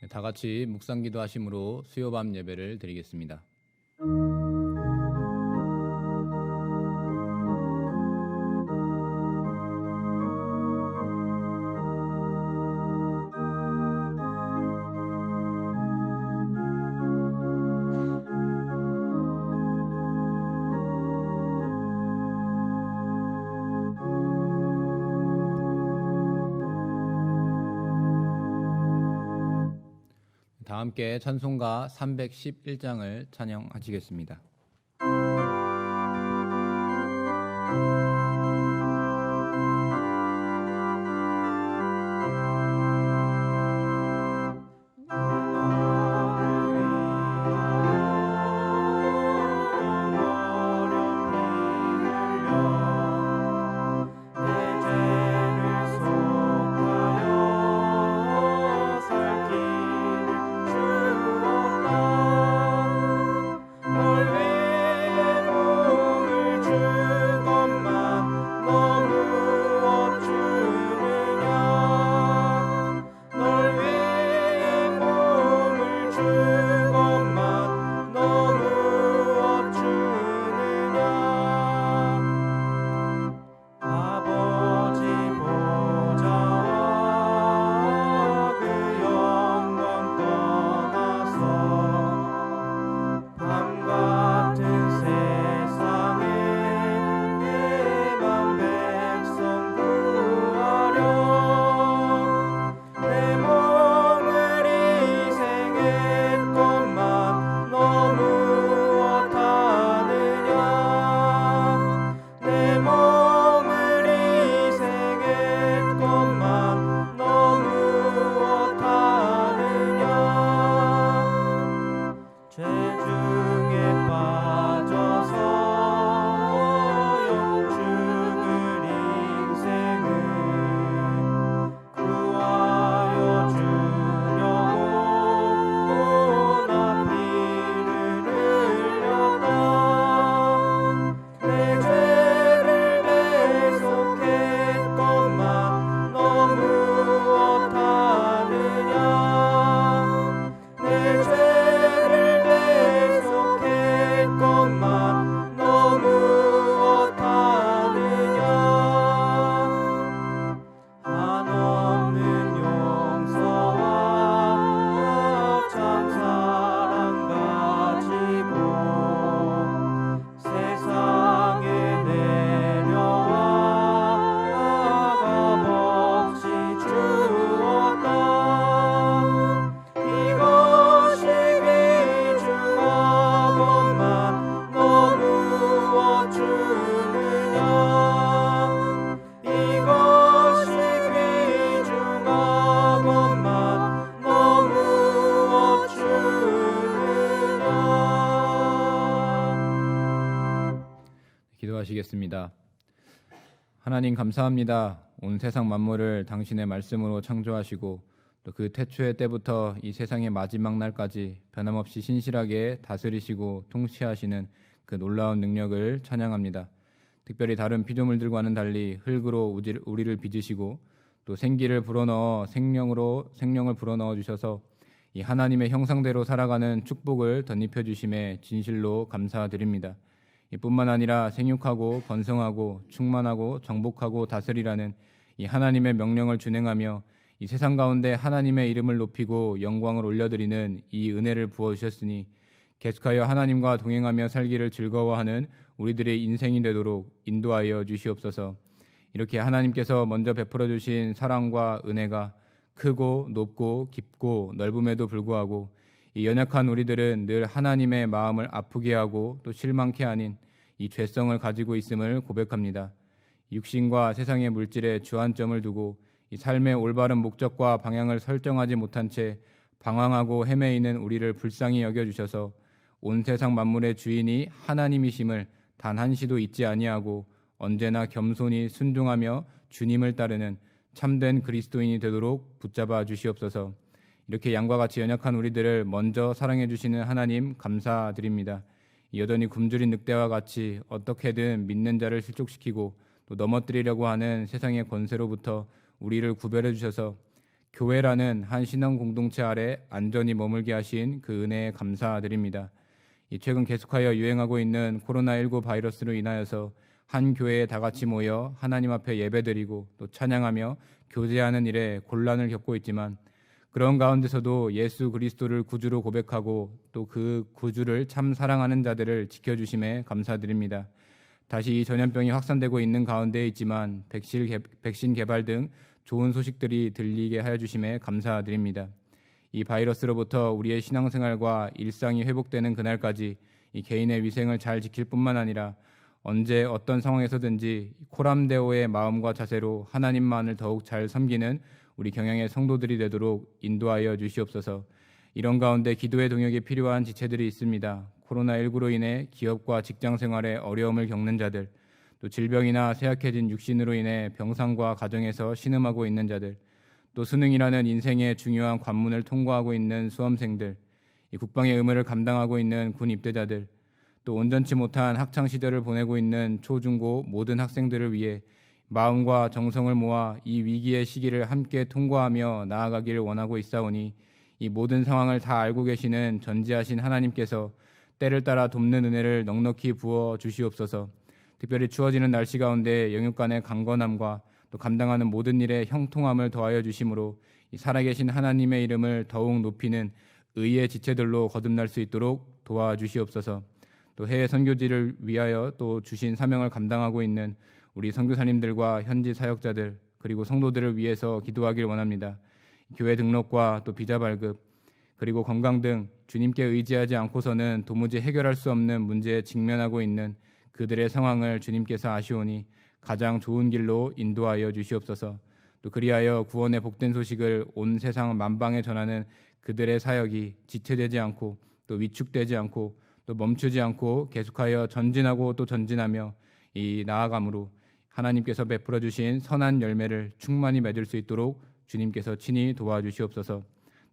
다 같이 묵상기도 하심으로 수요밤 예배를 드리겠습니다. 다 함께 찬송가 311장을 찬양하시겠습니다. 기도하시겠습니다. 하나님 감사합니다. 온 세상 만물을 당신의 말씀으로 창조하시고 또 그 태초의 때부터 이 세상의 마지막 날까지 변함없이 신실하게 다스리시고 통치하시는 그 놀라운 능력을 찬양합니다. 특별히 다른 피조물들과는 달리 흙으로 우리를 빚으시고 또 생기를 불어넣어 생명을 불어넣어 주셔서 이 하나님의 형상대로 살아가는 축복을 덧입혀 주심에 진실로 감사드립니다. 이뿐만 아니라 생육하고 번성하고 충만하고 정복하고 다스리라는 이 하나님의 명령을 준행하며 이 세상 가운데 하나님의 이름을 높이고 영광을 올려드리는 이 은혜를 부어주셨으니 계속하여 하나님과 동행하며 살기를 즐거워하는 우리들의 인생이 되도록 인도하여 주시옵소서. 이렇게 하나님께서 먼저 베풀어 주신 사랑과 은혜가 크고 높고 깊고 넓음에도 불구하고 이 연약한 우리들은 늘 하나님의 마음을 아프게 하고 또 실망케 하는 이 죄성을 가지고 있음을 고백합니다. 육신과 세상의 물질에 주안점을 두고 이 삶의 올바른 목적과 방향을 설정하지 못한 채 방황하고 헤매이는 우리를 불쌍히 여겨주셔서 온 세상 만물의 주인이 하나님이심을 단 한시도 잊지 아니하고 언제나 겸손히 순종하며 주님을 따르는 참된 그리스도인이 되도록 붙잡아 주시옵소서. 이렇게 양과 같이 연약한 우리들을 먼저 사랑해 주시는 하나님 감사드립니다. 여전히 굶주린 늑대와 같이 어떻게든 믿는 자를 실족시키고 또 넘어뜨리려고 하는 세상의 권세로부터 우리를 구별해 주셔서 교회라는 한 신앙 공동체 아래 안전히 머물게 하신 그 은혜에 감사드립니다. 이 최근 계속하여 유행하고 있는 코로나19 바이러스로 인하여서 한 교회에 다 같이 모여 하나님 앞에 예배드리고 또 찬양하며 교제하는 일에 곤란을 겪고 있지만, 그런 가운데서도 예수 그리스도를 구주로 고백하고 또 그 구주를 참 사랑하는 자들을 지켜주심에 감사드립니다. 다시 이 전염병이 확산되고 있는 가운데에 있지만 백신 개발 등 좋은 소식들이 들리게 하여 주심에 감사드립니다. 이 바이러스로부터 우리의 신앙생활과 일상이 회복되는 그날까지 이 개인의 위생을 잘 지킬 뿐만 아니라 언제 어떤 상황에서든지 코람데오의 마음과 자세로 하나님만을 더욱 잘 섬기는 우리 경양의 성도들이 되도록 인도하여 주시옵소서. 이런 가운데 기도의 동역이 필요한 지체들이 있습니다. 코로나19로 인해 기업과 직장 생활에 어려움을 겪는 자들, 또 질병이나 쇠약해진 육신으로 인해 병상과 가정에서 신음하고 있는 자들, 또 수능이라는 인생의 중요한 관문을 통과하고 있는 수험생들, 이 국방의 의무를 감당하고 있는 군 입대자들, 또 온전치 못한 학창 시절을 보내고 있는 초중고 모든 학생들을 위해 마음과 정성을 모아 이 위기의 시기를 함께 통과하며 나아가기를 원하고 있사오니, 이 모든 상황을 다 알고 계시는 전지하신 하나님께서 때를 따라 돕는 은혜를 넉넉히 부어 주시옵소서. 특별히 추워지는 날씨 가운데 영육 간의 강건함과 또 감당하는 모든 일에 형통함을 더하여 주심으로 이 살아계신 하나님의 이름을 더욱 높이는 의의 지체들로 거듭날 수 있도록 도와주시옵소서. 또 해외 선교지를 위하여 또 주신 사명을 감당하고 있는 우리 선교사님들과 현지 사역자들 그리고 성도들을 위해서 기도하길 원합니다. 교회 등록과 또 비자 발급 그리고 건강 등 주님께 의지하지 않고서는 도무지 해결할 수 없는 문제에 직면하고 있는 그들의 상황을 주님께서 아시오니 가장 좋은 길로 인도하여 주시옵소서. 또 그리하여 구원의 복된 소식을 온 세상 만방에 전하는 그들의 사역이 지체되지 않고 또 위축되지 않고 또 멈추지 않고 계속하여 전진하고 또 전진하며 이 나아감으로 하나님께서 베풀어 주신 선한 열매를 충만히 맺을 수 있도록 주님께서 친히 도와주시옵소서.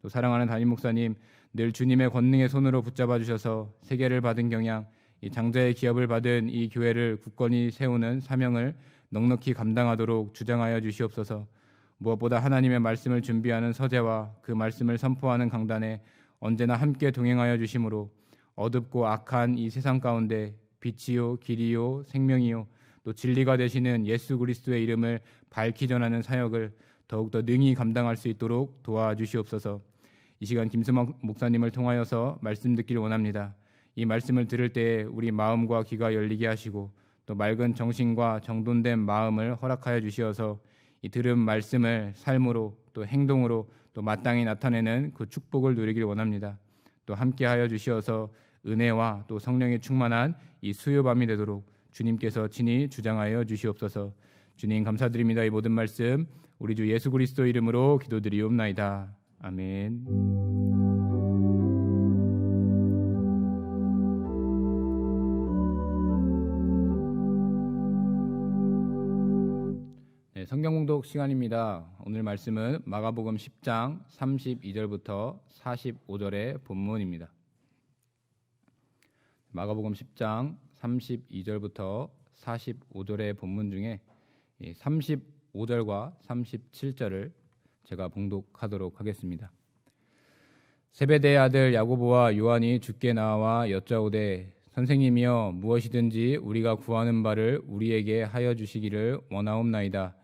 또 사랑하는 담임 목사님, 늘 주님의 권능의 손으로 붙잡아 주셔서 세계를 받은 경양, 이 장자의 기업을 받은 이 교회를 굳건히 세우는 사명을 넉넉히 감당하도록 주장하여 주시옵소서. 무엇보다 하나님의 말씀을 준비하는 서재와 그 말씀을 선포하는 강단에 언제나 함께 동행하여 주심으로 어둡고 악한 이 세상 가운데 빛이요 길이요 생명이요 또 진리가 되시는 예수 그리스도의 이름을 밝히 전하는 사역을 더욱더 능히 감당할 수 있도록 도와주시옵소서. 이 시간 김수막 목사님을 통하여서 말씀 듣기를 원합니다. 이 말씀을 들을 때에 우리 마음과 귀가 열리게 하시고 또 맑은 정신과 정돈된 마음을 허락하여 주시어서 이 들은 말씀을 삶으로 또 행동으로 또 마땅히 나타내는 그 축복을 누리길 원합니다. 또 함께하여 주시어서 은혜와 또 성령이 충만한 이 수요밤이 되도록 주님께서 친히 주장하여 주시옵소서. 주님 감사드립니다. 이 모든 말씀 우리 주 예수 그리스도 이름으로 기도드리옵나이다. 아멘. 네, 성경 공독 시간입니다. 오늘 말씀은 마가복음 10장 32절부터 45절의 본문입니다. 마가복음 10장 32절부터 45절의 본문 중에 35절과 37절을 제가 봉독하도록 하겠습니다. 세베대의 아들 야고보와 요한이 주께 나와 여짜오되 선생님이여 무엇이든지 우리가 구하는 바를 우리에게 하여 주시기를 원하옵나이다.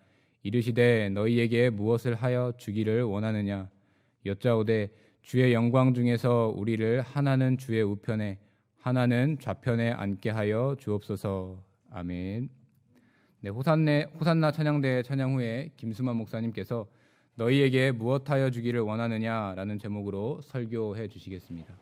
이르시되 너희에게 무엇을 하여 주기를 원하느냐. 여짜오되 주의 영광 중에서 우리를 하나는 주의 우편에 하나는 좌편에 앉게 하여 주옵소서. 아멘. 네, 호산나 찬양대 찬양 후에 김수만 목사님께서 너희에게 무엇하여 주기를 원하느냐라는 제목으로 설교해 주시겠습니다.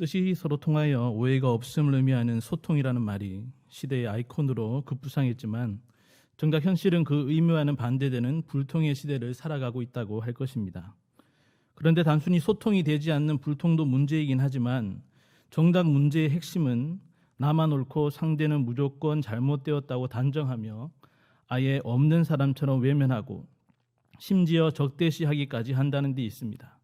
뜻이 서로 통하여 오해가 없음을 의미하는 소통이라는 말이 시대의 아이콘으로 급부상했지만 정작 현실은 그 의미와는 반대되는 불통의 시대를 살아가고 있다고 할 것입니다. 그런데 단순히 소통이 되지 않는 불통도 문제이긴 하지만 정작 문제의 핵심은 나만 옳고 상대는 무조건 잘못되었다고 단정하며 아예 없는 사람처럼 외면하고 심지어 적대시하기까지 한다는 데 있습니다.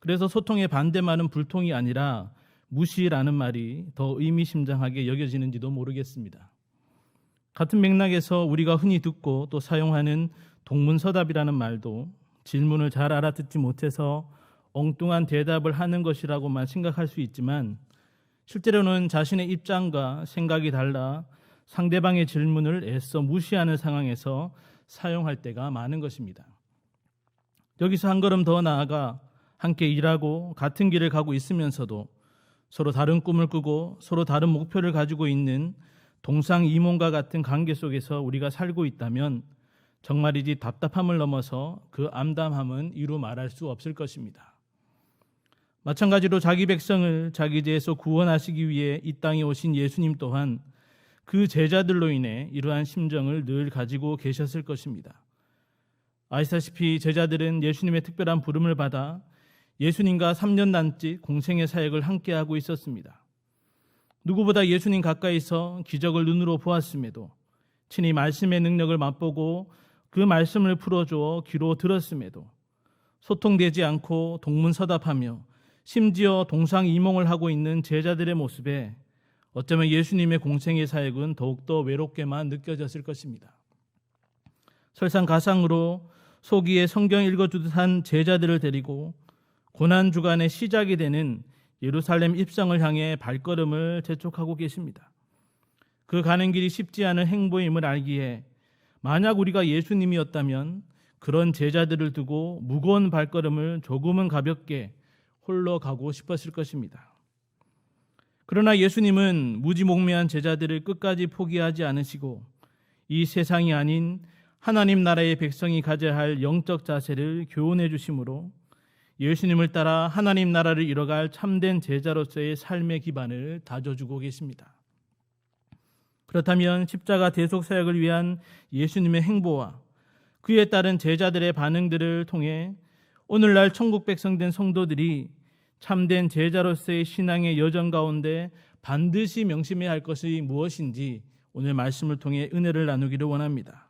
그래서 소통의 반대말은 불통이 아니라 무시라는 말이 더 의미심장하게 여겨지는지도 모르겠습니다. 같은 맥락에서 우리가 흔히 듣고 또 사용하는 동문서답이라는 말도 질문을 잘 알아듣지 못해서 엉뚱한 대답을 하는 것이라고만 생각할 수 있지만 실제로는 자신의 입장과 생각이 달라 상대방의 질문을 애써 무시하는 상황에서 사용할 때가 많은 것입니다. 여기서 한 걸음 더 나아가 함께 일하고 같은 길을 가고 있으면서도 서로 다른 꿈을 꾸고 서로 다른 목표를 가지고 있는 동상이몽과 같은 관계 속에서 우리가 살고 있다면 정말이지 답답함을 넘어서 그 암담함은 이루 말할 수 없을 것입니다. 마찬가지로 자기 백성을 자기 죄에서 구원하시기 위해 이 땅에 오신 예수님 또한 그 제자들로 인해 이러한 심정을 늘 가지고 계셨을 것입니다. 아시다시피 제자들은 예수님의 특별한 부름을 받아 예수님과 3년 남짓 공생의 사역을 함께하고 있었습니다. 누구보다 예수님 가까이서 기적을 눈으로 보았음에도 친히 말씀의 능력을 맛보고 그 말씀을 풀어주어 귀로 들었음에도 소통되지 않고 동문서답하며 심지어 동상이몽을 하고 있는 제자들의 모습에 어쩌면 예수님의 공생의 사역은 더욱더 외롭게만 느껴졌을 것입니다. 설상가상으로 소기에 성경 읽어주듯 한 제자들을 데리고 고난주간의 시작이 되는 예루살렘 입성을 향해 발걸음을 재촉하고 계십니다. 그 가는 길이 쉽지 않은 행보임을 알기에 만약 우리가 예수님이었다면 그런 제자들을 두고 무거운 발걸음을 조금은 가볍게 홀로 가고 싶었을 것입니다. 그러나 예수님은 무지몽매한 제자들을 끝까지 포기하지 않으시고 이 세상이 아닌 하나님 나라의 백성이 가져야 할 영적 자세를 교훈해 주심으로 예수님을 따라 하나님 나라를 이뤄갈 참된 제자로서의 삶의 기반을 다져주고 계십니다. 그렇다면 십자가 대속 사역을 위한 예수님의 행보와 그에 따른 제자들의 반응들을 통해 오늘날 천국 백성 된 성도들이 참된 제자로서의 신앙의 여정 가운데 반드시 명심해야 할 것이 무엇인지 오늘 말씀을 통해 은혜를 나누기를 원합니다.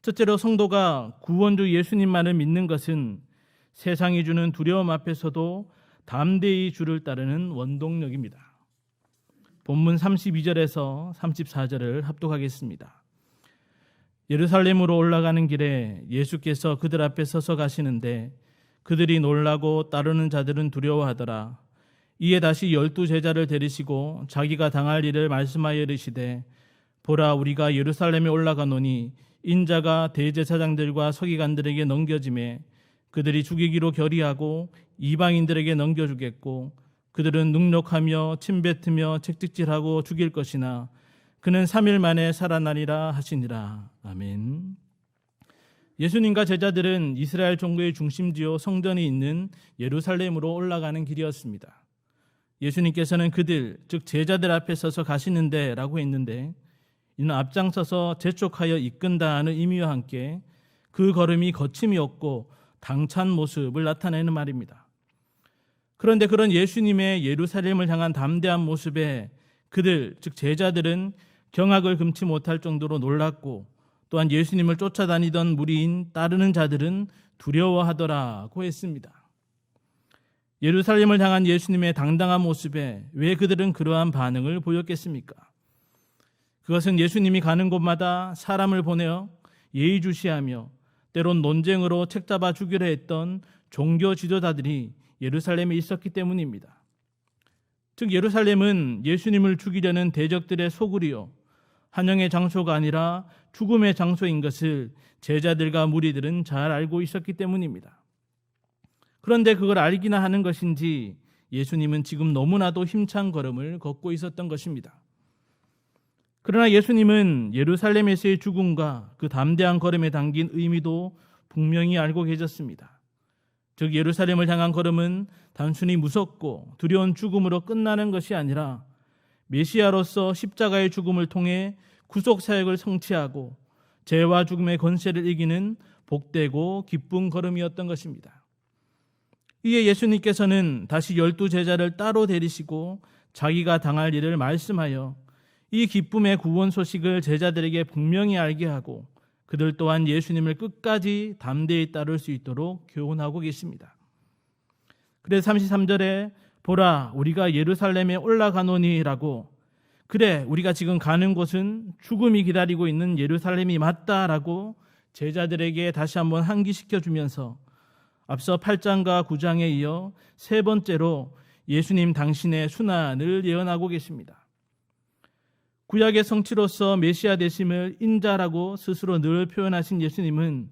첫째로 성도가 구원주 예수님만을 믿는 것은 세상이 주는 두려움 앞에서도 담대히 주를 따르는 원동력입니다. 본문 32절에서 34절을 합독하겠습니다. 예루살렘으로 올라가는 길에 예수께서 그들 앞에 서서 가시는데 그들이 놀라고 따르는 자들은 두려워하더라. 이에 다시 12 제자를 데리시고 자기가 당할 일을 말씀하여 이르시되 보라 우리가 예루살렘에 올라가노니 인자가 대제사장들과 서기관들에게 넘겨지매 그들이 죽이기로 결의하고 이방인들에게 넘겨주겠고 그들은 능욕하며 침뱉으며 채찍질하고 죽일 것이나 그는 3일 만에 살아나리라 하시니라. 아멘. 예수님과 제자들은 이스라엘 종교의 중심지요 성전이 있는 예루살렘으로 올라가는 길이었습니다. 예수님께서는 그들, 즉 제자들 앞에 서서 가시는데 라고 했는데 이는 앞장서서 재촉하여 이끈다는 의미와 함께 그 걸음이 거침이 없고 당찬 모습을 나타내는 말입니다. 그런데 그런 예수님의 예루살렘을 향한 담대한 모습에 그들, 즉 제자들은 경악을 금치 못할 정도로 놀랐고 또한 예수님을 쫓아다니던 무리인 따르는 자들은 두려워하더라고 했습니다. 예루살렘을 향한 예수님의 당당한 모습에 왜 그들은 그러한 반응을 보였겠습니까? 그것은 예수님이 가는 곳마다 사람을 보내어 예의주시하며 때론 논쟁으로 책잡아 주기로 했던 종교 지도자들이 예루살렘에 있었기 때문입니다. 즉 예루살렘은 예수님을 죽이려는 대적들의 소굴이요 환영의 장소가 아니라 죽음의 장소인 것을 제자들과 무리들은 잘 알고 있었기 때문입니다. 그런데 그걸 알기나 하는 것인지 예수님은 지금 너무나도 힘찬 걸음을 걷고 있었던 것입니다. 그러나 예수님은 예루살렘에서의 죽음과 그 담대한 걸음에 담긴 의미도 분명히 알고 계셨습니다. 즉 예루살렘을 향한 걸음은 단순히 무섭고 두려운 죽음으로 끝나는 것이 아니라 메시아로서 십자가의 죽음을 통해 구속 사역을 성취하고 죄와 죽음의 권세를 이기는 복되고 기쁜 걸음이었던 것입니다. 이에 예수님께서는 다시 12 제자를 따로 데리시고 자기가 당할 일을 말씀하여 이 기쁨의 구원 소식을 제자들에게 분명히 알게 하고 그들 또한 예수님을 끝까지 담대히 따를 수 있도록 교훈하고 계십니다. 그래서 33절에 보라 우리가 예루살렘에 올라가노니라고, 그래 우리가 지금 가는 곳은 죽음이 기다리고 있는 예루살렘이 맞다라고 제자들에게 다시 한번 상기시켜 주면서 앞서 8장과 9장에 이어 세 번째로 예수님 당신의 순환을 예언하고 계십니다. 구약의 성취로서 메시아 되심을 인자라고 스스로 늘 표현하신 예수님은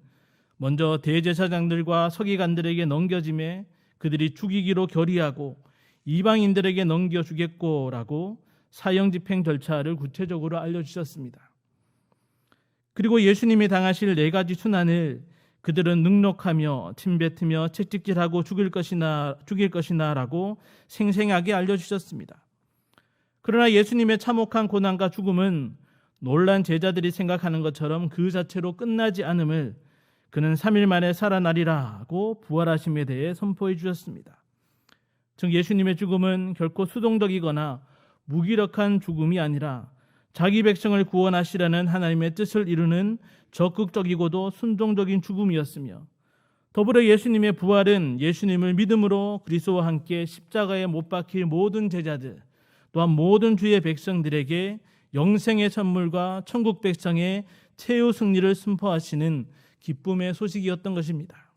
먼저 대제사장들과 서기관들에게 넘겨짐에 그들이 죽이기로 결의하고 이방인들에게 넘겨주겠고라고 사형집행 절차를 구체적으로 알려주셨습니다. 그리고 예수님이 당하실 4가지 순환을 그들은 능욕하며 침뱉으며 채찍질하고 죽일 것이나라고 생생하게 알려주셨습니다. 그러나 예수님의 참혹한 고난과 죽음은 놀란 제자들이 생각하는 것처럼 그 자체로 끝나지 않음을 그는 3일 만에 살아나리라고 부활하심에 대해 선포해 주셨습니다. 즉 예수님의 죽음은 결코 수동적이거나 무기력한 죽음이 아니라 자기 백성을 구원하시라는 하나님의 뜻을 이루는 적극적이고도 순종적인 죽음이었으며, 더불어 예수님의 부활은 예수님을 믿음으로 그리스도와 함께 십자가에 못 박힐 모든 제자들 또한 모든 주의 백성들에게 영생의 선물과 천국 백성의 최후 승리를 선포하시는 기쁨의 소식이었던 것입니다.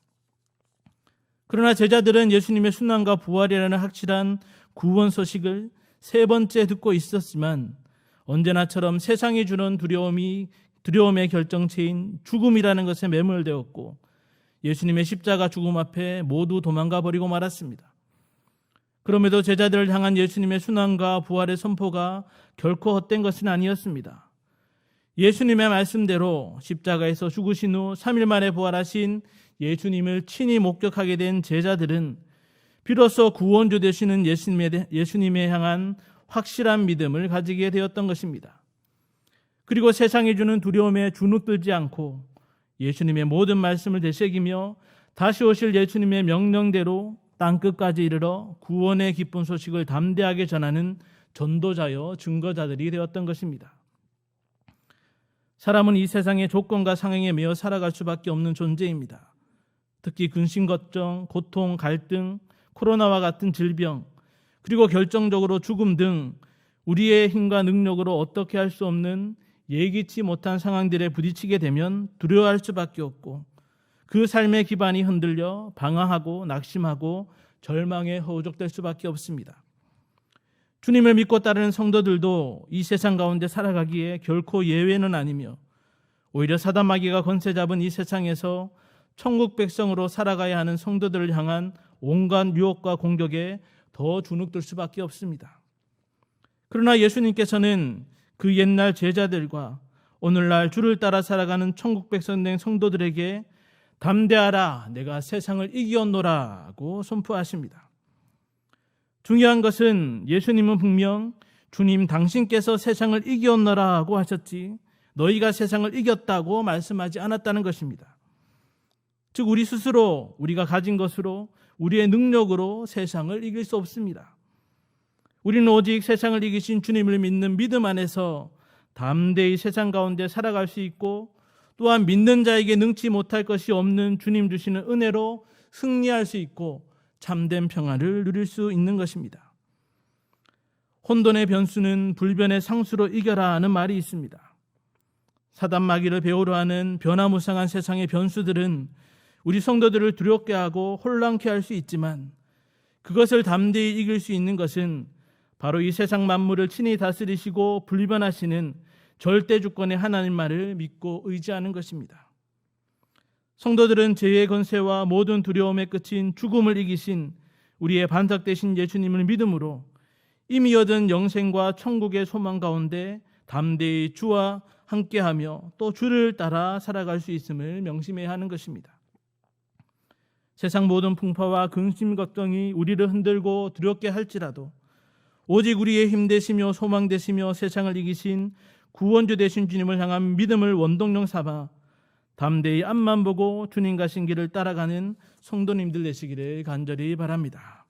그러나 제자들은 예수님의 순환과 부활이라는 확실한 구원 소식을 세 번째 듣고 있었지만 언제나처럼 세상이 주는 두려움의 결정체인 죽음이라는 것에 매몰되었고 예수님의 십자가 죽음 앞에 모두 도망가 버리고 말았습니다. 그럼에도 제자들을 향한 예수님의 순환과 부활의 선포가 결코 헛된 것은 아니었습니다. 예수님의 말씀대로 십자가에서 죽으신 후 3일 만에 부활하신 예수님을 친히 목격하게 된 제자들은 비로소 구원주 되시는 예수님에 향한 확실한 믿음을 가지게 되었던 것입니다. 그리고 세상이 주는 두려움에 주눅들지 않고 예수님의 모든 말씀을 되새기며 다시 오실 예수님의 명령대로 땅끝까지 이르러 구원의 기쁜 소식을 담대하게 전하는 전도자여 증거자들이 되었던 것입니다. 사람은 이 세상의 조건과 상황에 매여 살아갈 수밖에 없는 존재입니다. 특히 근심 걱정, 고통, 갈등, 코로나와 같은 질병, 그리고 결정적으로 죽음 등 우리의 힘과 능력으로 어떻게 할 수 없는 예기치 못한 상황들에 부딪히게 되면 두려워할 수밖에 없고 그 삶의 기반이 흔들려 방황하고 낙심하고 절망에 허우적될 수밖에 없습니다. 주님을 믿고 따르는 성도들도 이 세상 가운데 살아가기에 결코 예외는 아니며 오히려 사단 마귀가 권세 잡은 이 세상에서 천국 백성으로 살아가야 하는 성도들을 향한 온갖 유혹과 공격에 더 주눅들 수밖에 없습니다. 그러나 예수님께서는 그 옛날 제자들과 오늘날 주를 따라 살아가는 천국 백성 된 성도들에게 담대하라 내가 세상을 이기었노라고 선포하십니다. 중요한 것은 예수님은 분명 주님 당신께서 세상을 이기었노라고 하셨지 너희가 세상을 이겼다고 말씀하지 않았다는 것입니다. 즉 우리 스스로 우리가 가진 것으로 우리의 능력으로 세상을 이길 수 없습니다. 우리는 오직 세상을 이기신 주님을 믿는 믿음 안에서 담대히 세상 가운데 살아갈 수 있고 또한 믿는 자에게 능치 못할 것이 없는 주님 주시는 은혜로 승리할 수 있고 참된 평안을 누릴 수 있는 것입니다. 혼돈의 변수는 불변의 상수로 이겨라 하는 말이 있습니다. 사단 마귀를 배우려 하는 변화무쌍한 세상의 변수들은 우리 성도들을 두렵게 하고 혼란케 할 수 있지만 그것을 담대히 이길 수 있는 것은 바로 이 세상 만물을 친히 다스리시고 불변하시는 절대 주권의 하나님만을 믿고 의지하는 것입니다. 성도들은 죄의 권세와 모든 두려움의 끝인 죽음을 이기신 우리의 반석 되신 예수님을 믿음으로 이미 얻은 영생과 천국의 소망 가운데 담대히 주와 함께하며 또 주를 따라 살아갈 수 있음을 명심해야 하는 것입니다. 세상 모든 풍파와 근심 걱정이 우리를 흔들고 두렵게 할지라도 오직 우리의 힘 되시며 소망 되시며 세상을 이기신 구원주 되신 주님을 향한 믿음을 원동력 삼아 담대히 앞만 보고 주님 가신 길을 따라가는 성도님들 되시기를 간절히 바랍니다.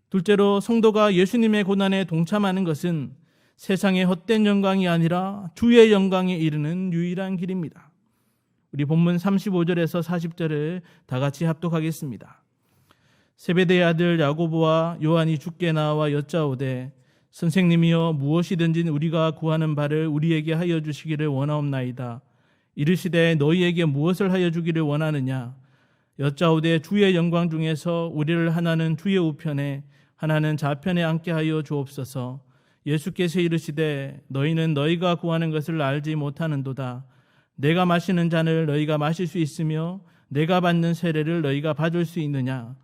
둘째로, 성도가 예수님의 고난에 동참하는 것은 세상의 헛된 영광이 아니라 주의 영광에 이르는 유일한 길입니다. 우리 본문 35절에서 40절을 다 같이 합독하겠습니다. 세베대의 아들 야고보와 요한이 주께 나와 여짜오되 선생님이여 무엇이든지 우리가 구하는 바를 우리에게 하여 주시기를 원하옵나이다. 이르시되 너희에게 무엇을 하여 주기를 원하느냐? 여짜오되 주의 영광 중에서 우리를 하나는 주의 우편에 하나는 좌편에 앉게 하여 주옵소서. 예수께서 이르시되 너희는 너희가 구하는 것을 알지 못하는도다. 내가 마시는 잔을 너희가 마실 수 있으며 내가 받는 세례를 너희가 받을 수 있느냐?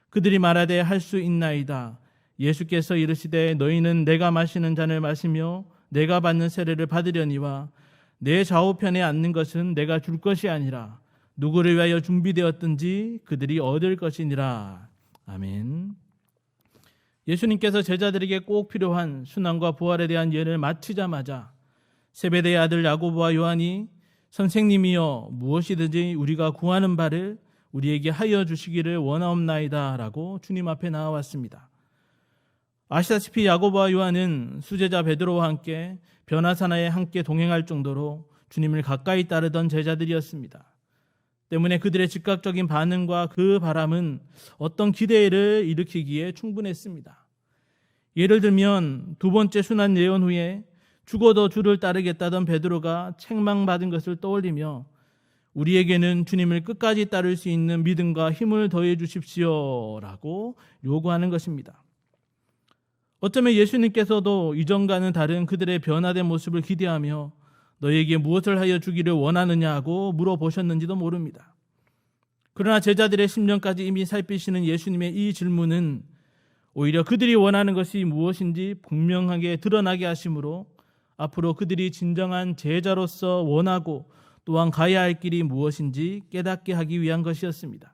그들이 말하되 할 수 있나이다. 예수께서 이르시되 너희는 내가 마시는 잔을 마시며 내가 받는 세례를 받으려니와 내 좌우편에 앉는 것은 내가 줄 것이 아니라 누구를 위하여 준비되었든지 그들이 얻을 것이니라. 아멘. 예수님께서 제자들에게 꼭 필요한 순환과 부활에 대한 예를 마치자마자 세베대의 아들 야고보와 요한이 선생님이여 무엇이든지 우리가 구하는 바를 우리에게 하여 주시기를 원하옵나이다 라고 주님 앞에 나와왔습니다. 아시다시피 야고보와 요한은 수제자 베드로와 함께 변화산하에 함께 동행할 정도로 주님을 가까이 따르던 제자들이었습니다. 때문에 그들의 즉각적인 반응과 그 바람은 어떤 기대를 일으키기에 충분했습니다. 예를 들면 두 번째 순환 예언 후에 죽어도 주를 따르겠다던 베드로가 책망받은 것을 떠올리며 우리에게는 주님을 끝까지 따를 수 있는 믿음과 힘을 더해 주십시오라고 요구하는 것입니다. 어쩌면 예수님께서도 이전과는 다른 그들의 변화된 모습을 기대하며 너희에게 무엇을 하여 주기를 원하느냐고 물어보셨는지도 모릅니다. 그러나 제자들의 심령까지 이미 살피시는 예수님의 이 질문은 오히려 그들이 원하는 것이 무엇인지 분명하게 드러나게 하심으로 앞으로 그들이 진정한 제자로서 원하고 또한 가야 할 길이 무엇인지 깨닫게 하기 위한 것이었습니다.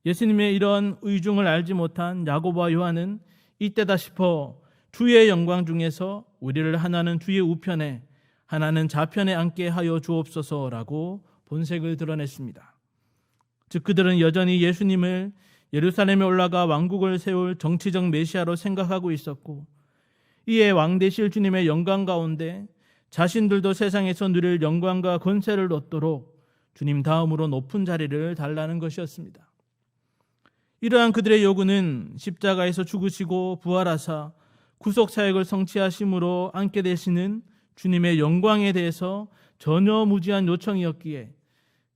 예수님의 이런 의중을 알지 못한 야고보와 요한은 이때다 싶어 주의 영광 중에서 우리를 하나는 주의 우편에 하나는 좌편에 앉게 하여 주옵소서라고 본색을 드러냈습니다. 즉 그들은 여전히 예수님을 예루살렘에 올라가 왕국을 세울 정치적 메시아로 생각하고 있었고 이에 왕 되실 주님의 영광 가운데 자신들도 세상에서 누릴 영광과 권세를 얻도록 주님 다음으로 높은 자리를 달라는 것이었습니다. 이러한 그들의 요구는 십자가에서 죽으시고 부활하사 구속사역을 성취하심으로 앉게 되시는 주님의 영광에 대해서 전혀 무지한 요청이었기에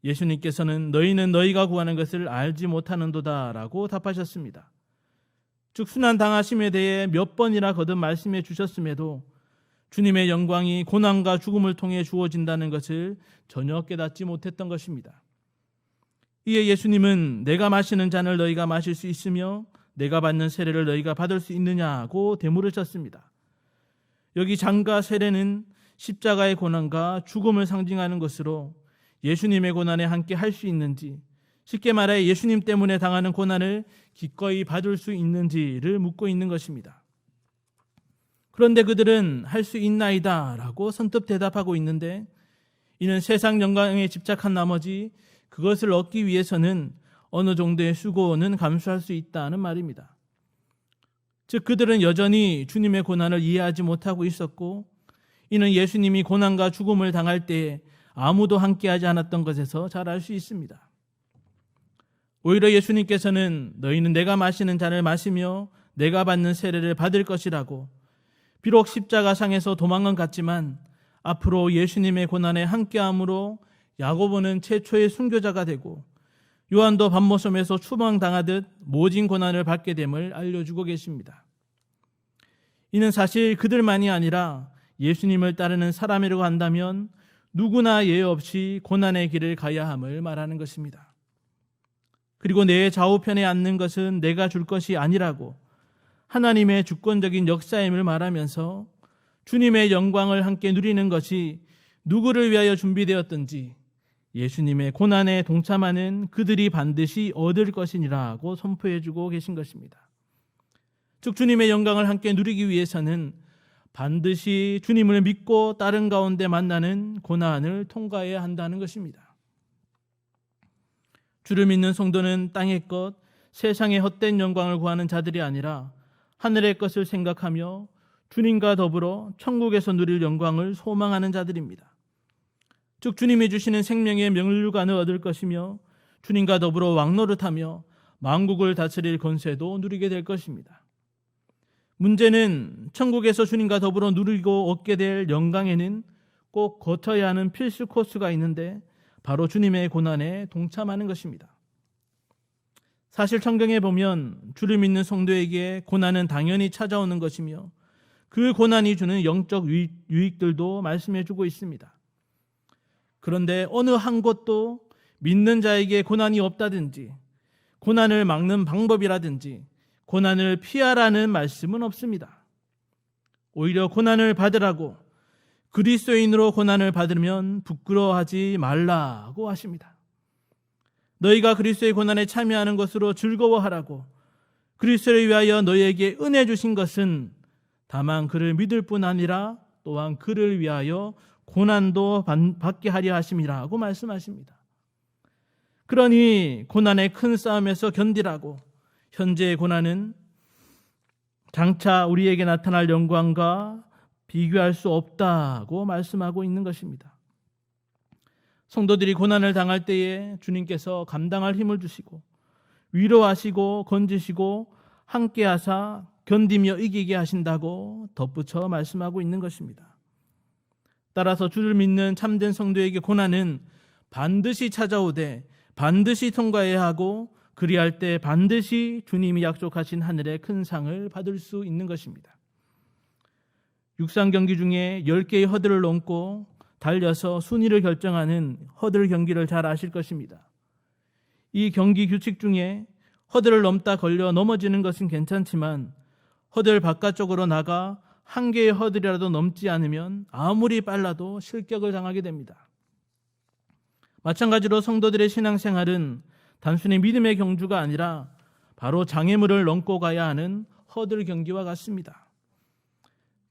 예수님께서는 너희는 너희가 구하는 것을 알지 못하는도다 라고 답하셨습니다. 즉 순환당하심에 대해 몇 번이나 거듭 말씀해 주셨음에도 주님의 영광이 고난과 죽음을 통해 주어진다는 것을 전혀 깨닫지 못했던 것입니다. 이에 예수님은 내가 마시는 잔을 너희가 마실 수 있으며 내가 받는 세례를 너희가 받을 수 있느냐고 되물으셨습니다. 여기 잔과 세례는 십자가의 고난과 죽음을 상징하는 것으로 예수님의 고난에 함께 할 수 있는지, 쉽게 말해 예수님 때문에 당하는 고난을 기꺼이 받을 수 있는지를 묻고 있는 것입니다. 그런데 그들은 할 수 있나이다 라고 선뜻 대답하고 있는데 이는 세상 영광에 집착한 나머지 그것을 얻기 위해서는 어느 정도의 수고는 감수할 수 있다는 말입니다. 즉 그들은 여전히 주님의 고난을 이해하지 못하고 있었고 이는 예수님이 고난과 죽음을 당할 때에 아무도 함께하지 않았던 것에서 잘 알 수 있습니다. 오히려 예수님께서는 너희는 내가 마시는 잔을 마시며 내가 받는 세례를 받을 것이라고 비록 십자가상에서 도망은 갔지만 앞으로 예수님의 고난에 함께함으로 야고보는 최초의 순교자가 되고 요한도 밤모섬에서 추방당하듯 모진 고난을 받게 됨을 알려주고 계십니다. 이는 사실 그들만이 아니라 예수님을 따르는 사람이라고 한다면 누구나 예외 없이 고난의 길을 가야 함을 말하는 것입니다. 그리고 내 좌우편에 앉는 것은 내가 줄 것이 아니라고 하나님의 주권적인 역사임을 말하면서 주님의 영광을 함께 누리는 것이 누구를 위하여 준비되었든지 예수님의 고난에 동참하는 그들이 반드시 얻을 것이니라고 선포해주고 계신 것입니다. 즉 주님의 영광을 함께 누리기 위해서는 반드시 주님을 믿고 따른 가운데 만나는 고난을 통과해야 한다는 것입니다. 주를 믿는 성도는 땅의 것, 세상의 헛된 영광을 구하는 자들이 아니라 하늘의 것을 생각하며 주님과 더불어 천국에서 누릴 영광을 소망하는 자들입니다. 즉 주님이 주시는 생명의 면류관을 얻을 것이며 주님과 더불어 왕노릇하며 만국을 다스릴 권세도 누리게 될 것입니다. 문제는 천국에서 주님과 더불어 누리고 얻게 될 영광에는 꼭 거쳐야 하는 필수 코스가 있는데 바로 주님의 고난에 동참하는 것입니다. 사실 성경에 보면 주를 믿는 성도에게 고난은 당연히 찾아오는 것이며 그 고난이 주는 영적 유익들도 말씀해 주고 있습니다. 그런데 어느 한 곳도 믿는 자에게 고난이 없다든지 고난을 막는 방법이라든지 고난을 피하라는 말씀은 없습니다. 오히려 고난을 받으라고 그리스도인으로 고난을 받으면 부끄러워하지 말라고 하십니다. 너희가 그리스도의 고난에 참여하는 것으로 즐거워하라고 그리스도를 위하여 너희에게 은혜 주신 것은 다만 그를 믿을 뿐 아니라 또한 그를 위하여 고난도 받게 하려 하심이라고 말씀하십니다. 그러니 고난의 큰 싸움에서 견디라고 현재의 고난은 장차 우리에게 나타날 영광과 비교할 수 없다고 말씀하고 있는 것입니다. 성도들이 고난을 당할 때에 주님께서 감당할 힘을 주시고 위로하시고 건지시고 함께하사 견디며 이기게 하신다고 덧붙여 말씀하고 있는 것입니다. 따라서 주를 믿는 참된 성도에게 고난은 반드시 찾아오되 반드시 통과해야 하고 그리할 때 반드시 주님이 약속하신 하늘의 큰 상을 받을 수 있는 것입니다. 육상 경기 중에 10개의 허들을 넘고 달려서 순위를 결정하는 허들 경기를 잘 아실 것입니다. 이 경기 규칙 중에 허들을 넘다 걸려 넘어지는 것은 괜찮지만 허들 바깥쪽으로 나가 한 개의 허들이라도 넘지 않으면 아무리 빨라도 실격을 당하게 됩니다. 마찬가지로 성도들의 신앙생활은 단순히 믿음의 경주가 아니라 바로 장애물을 넘고 가야 하는 허들 경기와 같습니다.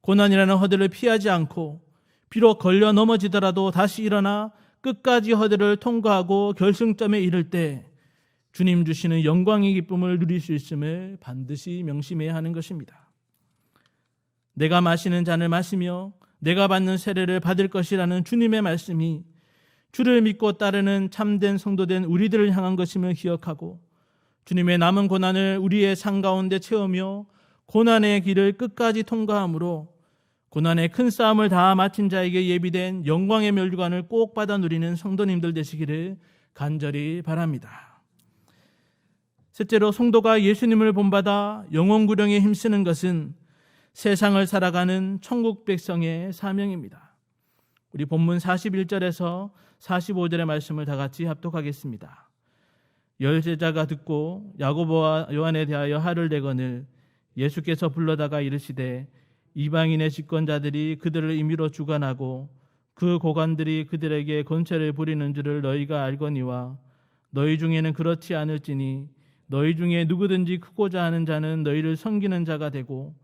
고난이라는 허들을 피하지 않고 비록 걸려 넘어지더라도 다시 일어나 끝까지 허들을 통과하고 결승점에 이를 때 주님 주시는 영광의 기쁨을 누릴 수 있음을 반드시 명심해야 하는 것입니다. 내가 마시는 잔을 마시며 내가 받는 세례를 받을 것이라는 주님의 말씀이 주를 믿고 따르는 참된 성도된 우리들을 향한 것임을 기억하고 주님의 남은 고난을 우리의 삶 가운데 채우며 고난의 길을 끝까지 통과함으로 고난의 큰 싸움을 다 마친 자에게 예비된 영광의 면류관을 꼭 받아 누리는 성도님들 되시기를 간절히 바랍니다. 셋째로 성도가 예수님을 본받아 영혼구령에 힘쓰는 것은 세상을 살아가는 천국 백성의 사명입니다. 우리 본문 41절에서 45절의 말씀을 다 같이 합독하겠습니다. 열 제자가 듣고 야고보와 요한에 대하여 화를 내거늘 예수께서 불러다가 이르시되 이방인의 집권자들이 그들을 임의로 주관하고 그 고관들이 그들에게 권세를 부리는 줄을 너희가 알거니와 너희 중에는 그렇지 않을지니 너희 중에 누구든지 크고자 하는 자는 너희를 섬기는 자가 되고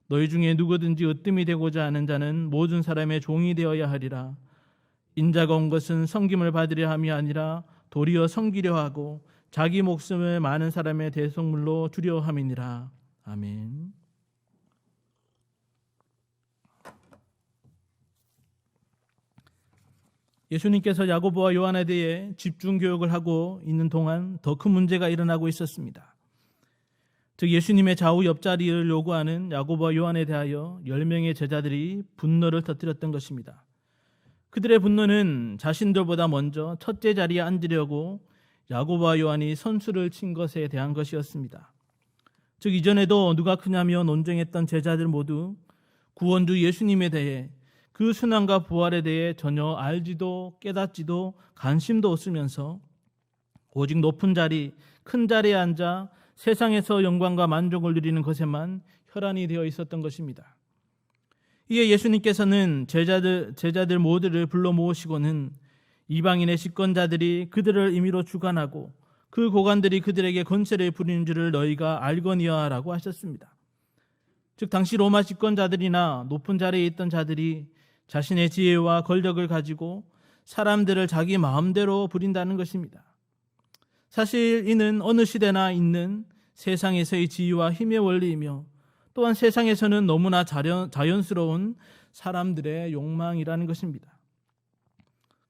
너희 중에 누구든지 으뜸이 되고자 하는 자는 모든 사람의 종이 되어야 하리라. 인자가 온 것은 섬김을 받으려 함이 아니라 도리어 섬기려 하고 자기 목숨을 많은 사람의 대속물로 주려 함이니라. 아멘. 예수님께서 야고보와 요한에 대해 집중 교육을 하고 있는 동안 더 큰 문제가 일어나고 있었습니다. 즉 예수님의 좌우 옆자리를 요구하는 야고보와 요한에 대하여 10명의 제자들이 분노를 터뜨렸던 것입니다. 그들의 분노는 자신들보다 먼저 첫째 자리에 앉으려고 야고보와 요한이 선수를 친 것에 대한 것이었습니다. 즉 이전에도 누가 크냐며 논쟁했던 제자들 모두 구원주 예수님에 대해 그 순환과 부활에 대해 전혀 알지도 깨닫지도 관심도 없으면서 오직 높은 자리, 큰 자리에 앉아 세상에서 영광과 만족을 누리는 것에만 혈안이 되어 있었던 것입니다. 이에 예수님께서는 제자들 모두를 불러 모으시고는 이방인의 집권자들이 그들을 임의로 주관하고 그 고관들이 그들에게 권세를 부리는 줄을 너희가 알거니와라고 하셨습니다. 즉 당시 로마 집권자들이나 높은 자리에 있던 자들이 자신의 지혜와 권력을 가지고 사람들을 자기 마음대로 부린다는 것입니다. 사실 이는 어느 시대나 있는 세상에서의 지위와 힘의 원리이며 또한 세상에서는 너무나 자연스러운 사람들의 욕망이라는 것입니다.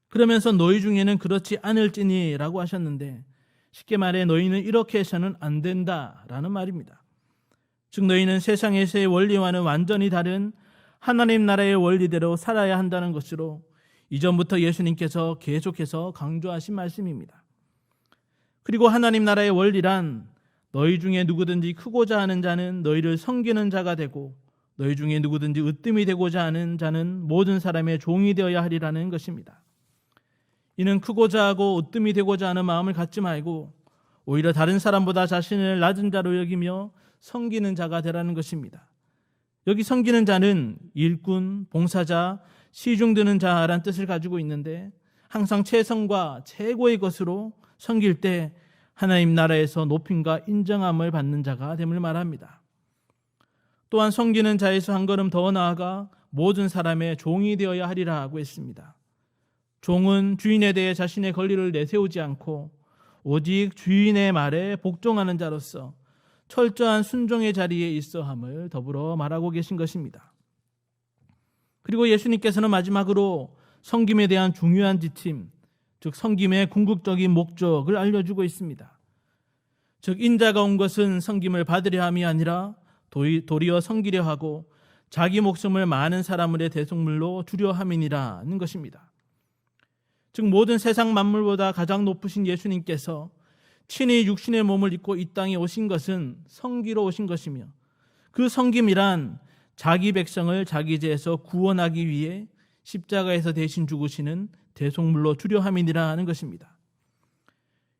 그러면서 너희 중에는 그렇지 않을지니 라고 하셨는데, 쉽게 말해 너희는 이렇게 해서는 안 된다라는 말입니다. 즉 너희는 세상에서의 원리와는 완전히 다른 하나님 나라의 원리대로 살아야 한다는 것으로 이전부터 예수님께서 계속해서 강조하신 말씀입니다. 그리고 하나님 나라의 원리란 너희 중에 누구든지 크고자 하는 자는 너희를 섬기는 자가 되고 너희 중에 누구든지 으뜸이 되고자 하는 자는 모든 사람의 종이 되어야 하리라는 것입니다. 이는 크고자 하고 으뜸이 되고자 하는 마음을 갖지 말고 오히려 다른 사람보다 자신을 낮은 자로 여기며 섬기는 자가 되라는 것입니다. 여기 섬기는 자는 일꾼, 봉사자, 시중드는 자란 뜻을 가지고 있는데 항상 최선과 최고의 것으로 섬길 때 하나님 나라에서 높임과 인정함을 받는 자가 됨을 말합니다. 또한 섬기는 자에서 한 걸음 더 나아가 모든 사람의 종이 되어야 하리라 하고 했습니다. 종은 주인에 대해 자신의 권리를 내세우지 않고 오직 주인의 말에 복종하는 자로서 철저한 순종의 자리에 있어 함을 더불어 말하고 계신 것입니다. 그리고 예수님께서는 마지막으로 섬김에 대한 중요한 지침, 즉 섬김의 궁극적인 목적을 알려주고 있습니다. 즉 인자가 온 것은 섬김을 받으려 함이 아니라 도리어 섬기려 하고 자기 목숨을 많은 사람들의 대속물로 주려 함이니라는 것입니다. 즉 모든 세상 만물보다 가장 높으신 예수님께서 친히 육신의 몸을 입고 이 땅에 오신 것은 섬기러 오신 것이며 그 섬김이란 자기 백성을 자기 죄에서 구원하기 위해 십자가에서 대신 죽으시는 대속물로 주려 함이니라 하는 것입니다.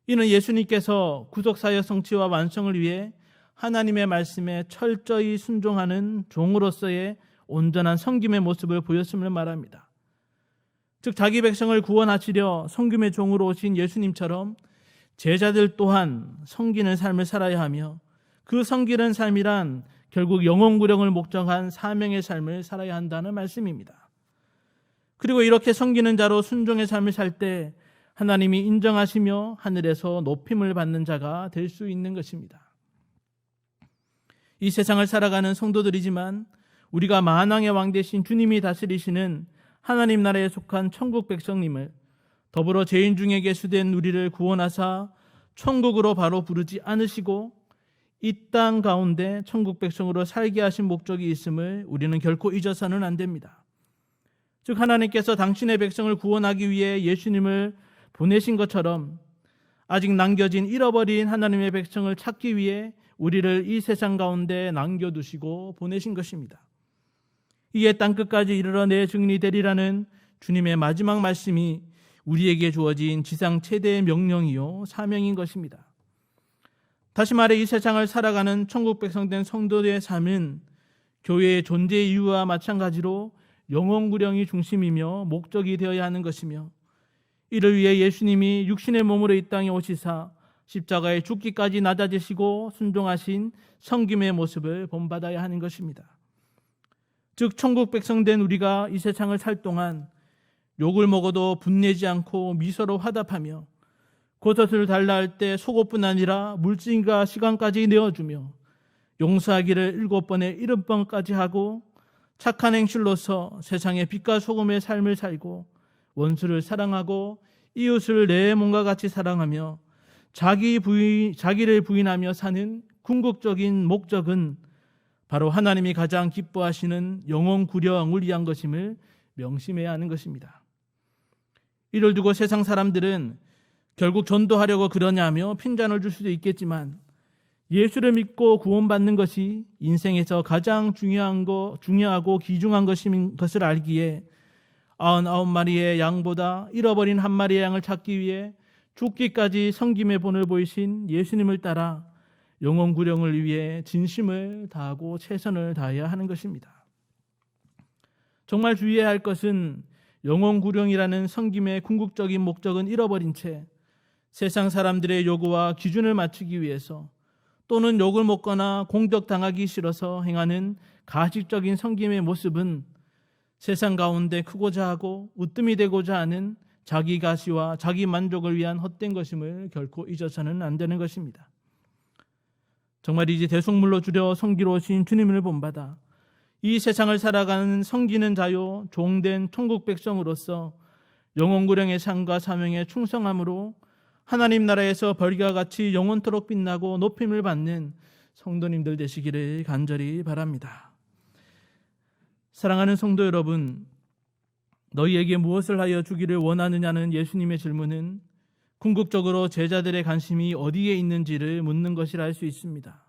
이는 예수님께서 구속사역 성취와 완성을 위해 하나님의 말씀에 철저히 순종하는 종으로서의 온전한 섬김의 모습을 보였음을 말합니다. 즉 자기 백성을 구원하시려 섬김의 종으로 오신 예수님처럼 제자들 또한 섬기는 삶을 살아야 하며 그 섬기는 삶이란 결국 영혼구령을 목적한 사명의 삶을 살아야 한다는 말씀입니다. 그리고 이렇게 섬기는 자로 순종의 삶을 살 때 하나님이 인정하시며 하늘에서 높임을 받는 자가 될 수 있는 것입니다. 이 세상을 살아가는 성도들이지만 우리가 만왕의 왕 되신 주님이 다스리시는 하나님 나라에 속한 천국 백성님을 더불어 죄인 중에 계수된 우리를 구원하사 천국으로 바로 부르지 않으시고 이 땅 가운데 천국 백성으로 살게 하신 목적이 있음을 우리는 결코 잊어서는 안 됩니다. 즉 하나님께서 당신의 백성을 구원하기 위해 예수님을 보내신 것처럼 아직 남겨진 잃어버린 하나님의 백성을 찾기 위해 우리를 이 세상 가운데 남겨두시고 보내신 것입니다. 이에 땅끝까지 이르러 내 증인이 되리라는 주님의 마지막 말씀이 우리에게 주어진 지상 최대의 명령이요 사명인 것입니다. 다시 말해 이 세상을 살아가는 천국 백성된 성도들의 삶은 교회의 존재 이유와 마찬가지로 영혼구령이 중심이며 목적이 되어야 하는 것이며 이를 위해 예수님이 육신의 몸으로 이 땅에 오시사 십자가에 죽기까지 낮아지시고 순종하신 섬김의 모습을 본받아야 하는 것입니다. 즉 천국 백성된 우리가 이 세상을 살 동안 욕을 먹어도 분내지 않고 미소로 화답하며 겉옷을 달라 할 때 속옷뿐 아니라 물질과 시간까지 내어주며 용서하기를 7번에 70번까지 하고 착한 행실로서 세상의 빛과 소금의 삶을 살고 원수를 사랑하고 이웃을 내 몸과 같이 사랑하며 자기를 부인하며 사는 궁극적인 목적은 바로 하나님이 가장 기뻐하시는 영혼 구령을 위한 것임을 명심해야 하는 것입니다. 이를 두고 세상 사람들은 결국 전도하려고 그러냐며 핀잔을 줄 수도 있겠지만 예수를 믿고 구원받는 것이 인생에서 가장 중요하고 귀중한 것을 알기에 99마리의 양보다 잃어버린 한 마리의 양을 찾기 위해 죽기까지 섬김의 본을 보이신 예수님을 따라 영혼 구령을 위해 진심을 다하고 최선을 다해야 하는 것입니다. 정말 주의해야 할 것은 영혼구령이라는 섬김의 궁극적인 목적은 잃어버린 채 세상 사람들의 요구와 기준을 맞추기 위해서 또는 욕을 먹거나 공격당하기 싫어서 행하는 가식적인 섬김의 모습은 세상 가운데 크고자 하고 으뜸이 되고자 하는 자기 가시와 자기 만족을 위한 헛된 것임을 결코 잊어서는 안 되는 것입니다. 정말이지 대속물로 주려 섬기러 오신 주님을 본받아 이 세상을 살아가는 섬기는 자요 종된 천국 백성으로서 영혼구령의 삶과 사명에 충성함으로 하나님 나라에서 벌과 같이 영원토록 빛나고 높임을 받는 성도님들 되시기를 간절히 바랍니다. 사랑하는 성도 여러분, 너희에게 무엇을 하여 주기를 원하느냐는 예수님의 질문은 궁극적으로 제자들의 관심이 어디에 있는지를 묻는 것이라 할 수 있습니다.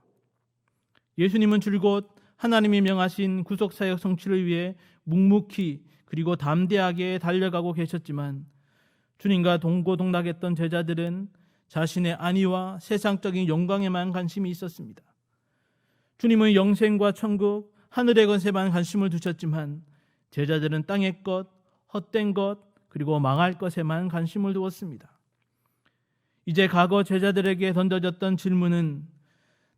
예수님은 줄곧 하나님이 명하신 구속사역 성취를 위해 묵묵히 그리고 담대하게 달려가고 계셨지만 주님과 동고동락했던 제자들은 자신의 안위와 세상적인 영광에만 관심이 있었습니다. 주님은 영생과 천국, 하늘의 것에만 관심을 두셨지만 제자들은 땅의 것, 헛된 것, 그리고 망할 것에만 관심을 두었습니다. 이제 과거 제자들에게 던져졌던 질문은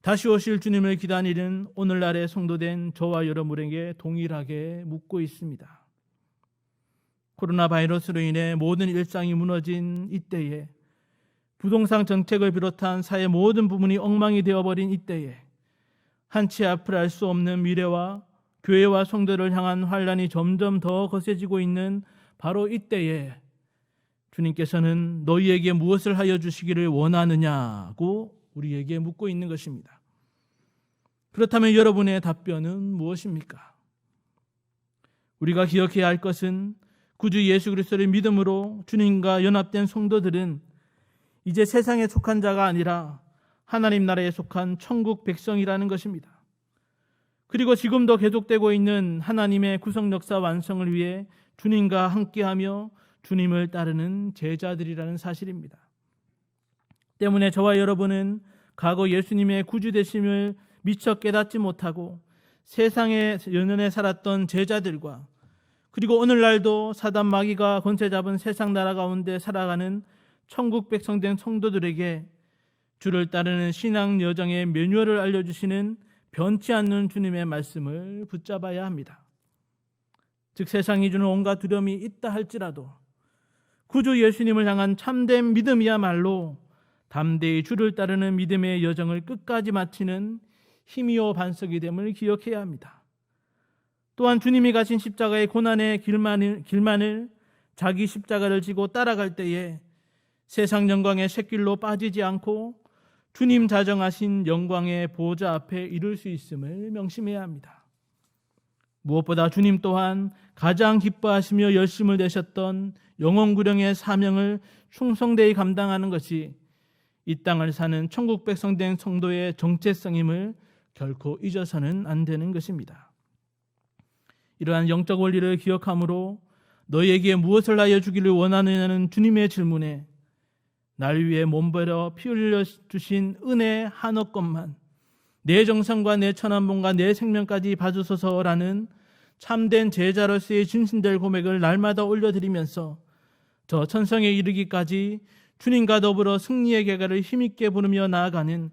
다시 오실 주님을 기다리는 오늘날의 성도된 저와 여러분에게 동일하게 묻고 있습니다. 코로나 바이러스로 인해 모든 일상이 무너진 이때에, 부동산 정책을 비롯한 사회 모든 부분이 엉망이 되어버린 이때에, 한치 앞을 알 수 없는 미래와 교회와 성도를 향한 환란이 점점 더 거세지고 있는 바로 이때에 주님께서는 너희에게 무엇을 하여 주시기를 원하느냐고 우리에게 묻고 있는 것입니다. 그렇다면 여러분의 답변은 무엇입니까? 우리가 기억해야 할 것은 구주 예수 그리스도를 믿음으로 주님과 연합된 성도들은 이제 세상에 속한 자가 아니라 하나님 나라에 속한 천국 백성이라는 것입니다. 그리고 지금도 계속되고 있는 하나님의 구속 역사 완성을 위해 주님과 함께하며 주님을 따르는 제자들이라는 사실입니다. 때문에 저와 여러분은 과거 예수님의 구주 되심을 미처 깨닫지 못하고 세상에 연연해 살았던 제자들과 그리고 오늘날도 사단 마귀가 권세 잡은 세상 나라 가운데 살아가는 천국 백성된 성도들에게 주를 따르는 신앙 여정의 매뉴얼을 알려주시는 변치 않는 주님의 말씀을 붙잡아야 합니다. 즉 세상이 주는 온갖 두려움이 있다 할지라도 구주 예수님을 향한 참된 믿음이야말로 담대히 주를 따르는 믿음의 여정을 끝까지 마치는 힘이요 반석이 됨을 기억해야 합니다. 또한 주님이 가신 십자가의 고난의 길만을 자기 십자가를 지고 따라갈 때에 세상 영광의 샛길로 빠지지 않고 주님 자정하신 영광의 보좌 앞에 이룰 수 있음을 명심해야 합니다. 무엇보다 주님 또한 가장 기뻐하시며 열심을 내셨던 영혼구령의 사명을 충성되이 감당하는 것이 이 땅을 사는 천국 백성된 성도의 정체성임을 결코 잊어서는 안 되는 것입니다. 이러한 영적 원리를 기억함으로 너희에게 무엇을 하여 주기를 원하느냐는 주님의 질문에 날 위해 몸버려 피 흘려 주신 은혜 한억 것만 내 정성과 내 천한봉과 내 생명까지 봐주소서라는 참된 제자로서의 진실될 고백을 날마다 올려드리면서 저 천성에 이르기까지 주님과 더불어 승리의 계가를 힘있게 부르며 나아가는